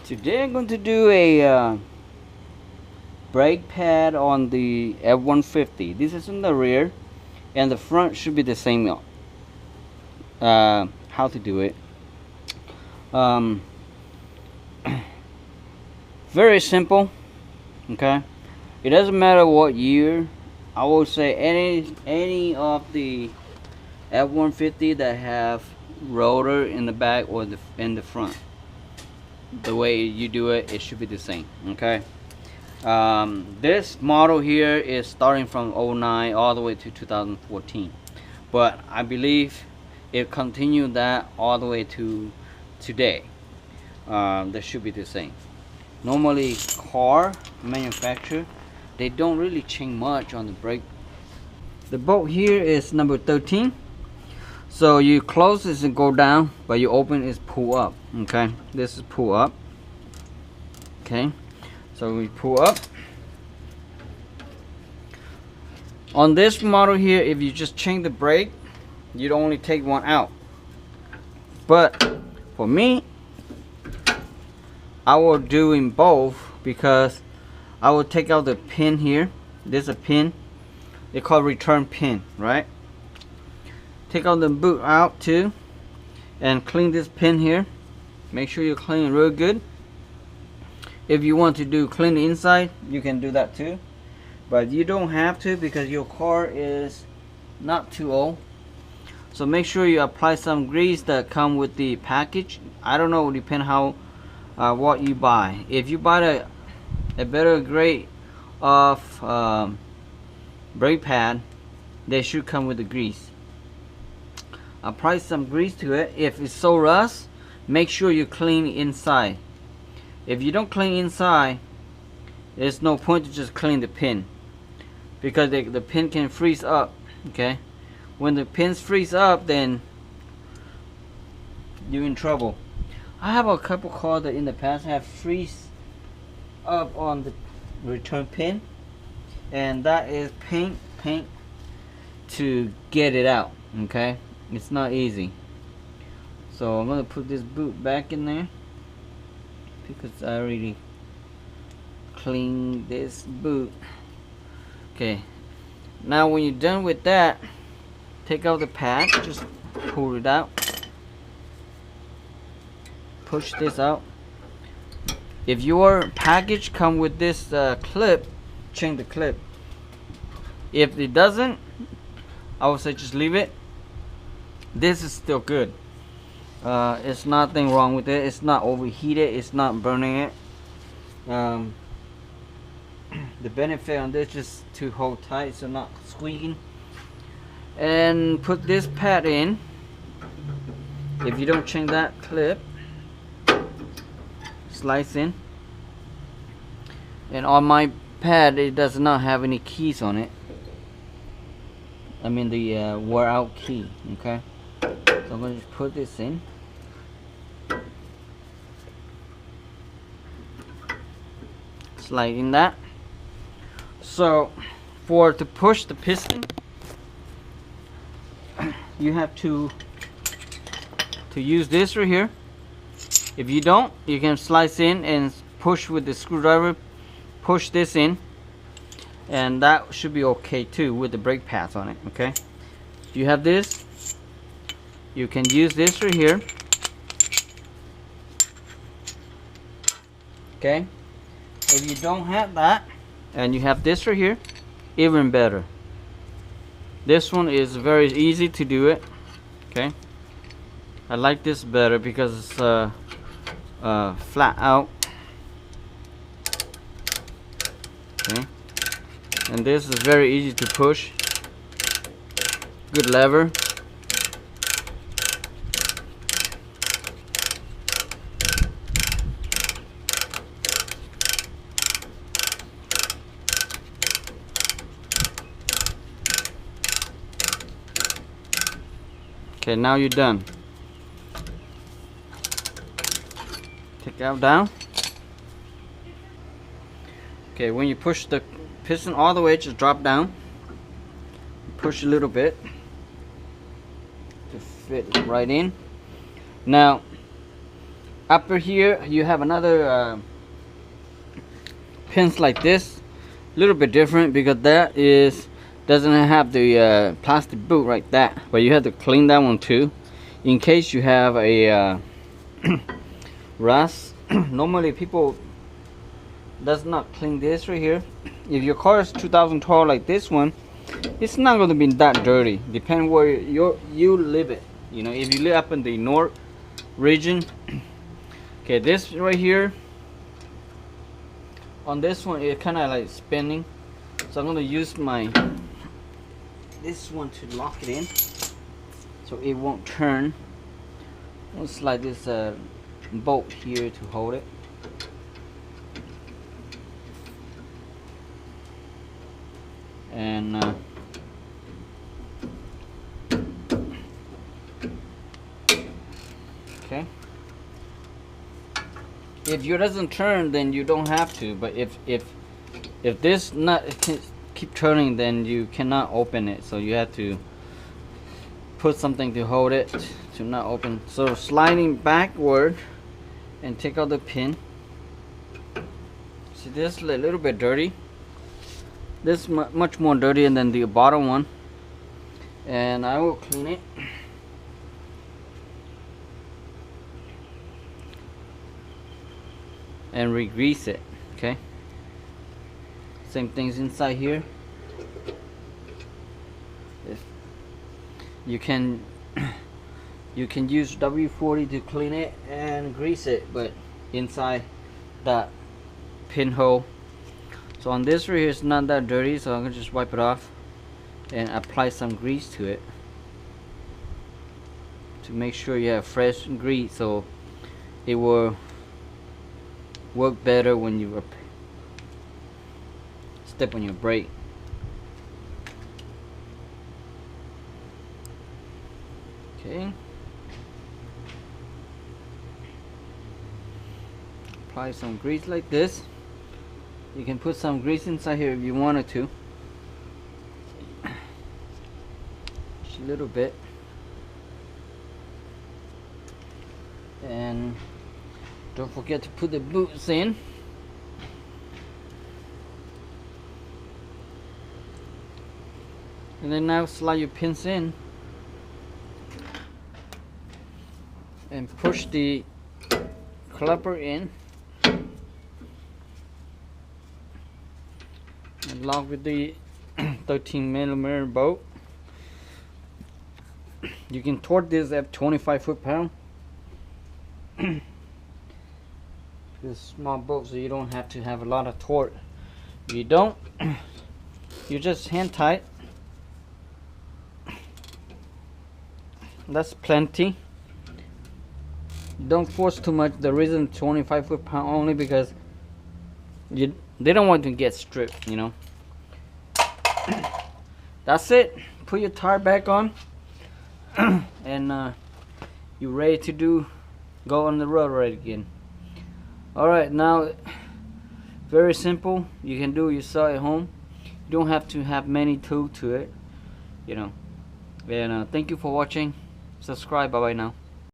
Today I'm going to do a brake pad on the F150. This is in the rear, and the front should be the same. How to do it? Um, very simple. Okay, it doesn't matter what year. I will say any of the F150 that have rotor in the back or in the front. The way you do it, it should be the same. Okay. This model here is starting from 09 all the way to 2014, but I believe it continued that all the way to today. That should be the same. Normally car manufacturer, they don't really change much on the brake. The bolt here is number 13, so you close this and go down, but you open is pull up. Okay, this is pull up. Okay, so we pull up. On this model here, if you just change the brake, you'd only take one out. But for me, I will do in both, because I will take out the pin here. There's a pin, they call return pin, right? Take out the boot out too, and clean this pin here. Make sure you clean it real good. If you want to do clean the inside, you can do that too, but you don't have to, because your car is not too old. So make sure you apply some grease that come with the package. I don't know, depend how what you buy. If you buy a better grade of brake pad, they should come with the grease. Apply some grease to it. If it's so rust, make sure you clean inside. If you don't clean inside, there's no point to just clean the pin, because the pin can freeze up. Okay, when the pins freeze up, then you're in trouble. I have a couple cars that in the past have freeze up on the return pin, and that is pain to get it out. Okay, it's not easy. So I'm gonna put this boot back in there, because I already cleaned this boot. Okay, now when you're done with that, take out the pad, just pull it out, push this out. If your package come with this clip, change the clip. If it doesn't, I would say just leave it. This is still good. It's nothing wrong with it. It's not overheated. It's not burning it. The benefit on this is to hold tight, so not squeaking. And put this pad in. If you don't change that clip, slice in. And on my pad, it does not have any keys on it. I mean the wore out key. Okay, so I'm going to just put this in. Slide in that. So to push the piston, you have to use this right here. If you don't, you can slice in and push with the screwdriver, push this in, and that should be okay too with the brake pads on it. Okay, if you have this, you can use this right here. Okay, if you don't have that and you have this right here, even better. This one is very easy to do it. Okay, I like this better because it's flat out. Okay, and this is very easy to push. Good lever. Okay, now you're done. Take out down. Okay, when you push the piston all the way, just drop down. Push a little bit to fit right in. Now Upper here you have another pins like this, a little bit different because that is doesn't have the plastic boot right that, but you have to clean that one too in case you have a rust. Normally people does not clean this right here. If your car is 2012 like this one, it's not going to be that dirty, depending where you live it. You know, if you live up in the north region. Okay, this right here on this one, it kind of like spinning, so I'm going to use my this one to lock it in so it won't turn. I'll slide this bolt here to hold it. And okay, if yours doesn't turn, then you don't have to, but if this nut keep turning, then you cannot open it, so you have to put something to hold it to not open. So sliding backward and take out the pin. See, this is a little bit dirty. This is much more dirty than the bottom one, and I will clean it. And re-grease it. Okay, same things inside here. If you can use W40 to clean it and grease it, but inside that pinhole. So on this right here, it's not that dirty, so I'm gonna just wipe it off and apply some grease to it to make sure you have fresh grease, so it will work better when you step on your brake. Okay, apply some grease like this. You can put some grease inside here if you wanted to, just a little bit. And don't forget to put the boots in. And then now slide your pins in and push the clapper in and lock with the 13mm bolt. You can torque this at 25 foot-pound. This small bolt, so you don't have to have a lot of torque. If you don't, you just hand tight. That's plenty. Don't force too much. The reason 25 foot-pound only because they don't want to get stripped, you know. That's it. Put your tire back on and you're ready to go on the road right again. Alright, now very simple. You can do it yourself at home. You don't have to have many tools to it, you know. And thank you for watching. Subscribe. Bye bye now.